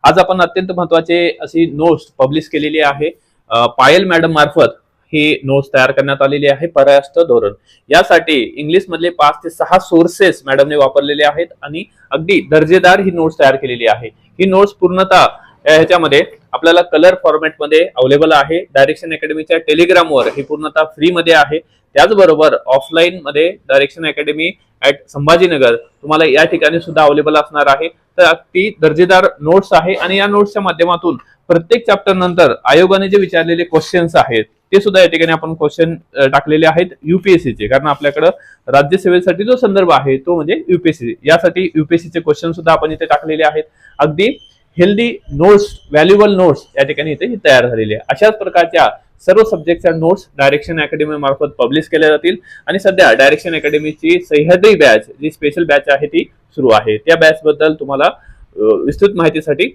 आज आपण अत्यंत महत्वाचे अशी नोट्स पब्लिश केलेली आहे. पायल मॅडम मार्फत ही नोट्स तयार करण्यात आलेली आहे. परराष्ट्र धोरण यासाठी इंग्लिश मधले 5 ते 6 सोर्सेस मॅडमने वापरलेले आहेत आणि अगदी दर्जेदार ही नोट्स तयार केलेली आहे. ही नोट्स पूर्णतः ह्याच्यामध्ये आपल्याला कलर फॉर्मॅट मध्ये अवेलेबल आहे. डायरेक्शन अकॅडमीच्या टेलिग्रामवर ही पूर्णतः फ्री मध्ये आहे. त्याचबरोबर ऑफलाईन मध्ये डायरेक्शन अकॅडमी संभाजीनगर तुम्हाला या ठिकाणी सुद्धा अवेलेबल असणार आहे. तर अगदी दर्जेदार नोट्स आहे आणि या नोट्सच्या माध्यमातून प्रत्येक चॅप्टर नंतर आयोगाने जे विचारलेले क्वेश्चन्स आहेत ते सुद्धा या ठिकाणी आपण क्वेश्चन टाकलेले आहेत युपीएससी चे. कारण आपल्याकडे राज्यसेवेसाठी जो संदर्भ आहे तो म्हणजे युपीएससी, यासाठी युपीएससी चे क्वेश्चन सुद्धा आपण इथे टाकलेले आहेत. अगदी हेल्दी नोट्स, व्हॅल्युएबल नोट्स या ठिकाणी इथे तयार झालेली आहे. अशाच प्रकारच्या सर्व सब्जेक्टच्या नोट्स डायरेक्शन अकॅडमी मार्फत पब्लिश केल्या जातील आणि सध्या डायरेक्शन अकॅडमीची सह्याद्री बॅच जी स्पेशल बॅच आहे ती सुरू आहे. त्या बॅच बद्दल तुम्हाला विस्तृत माहितीसाठी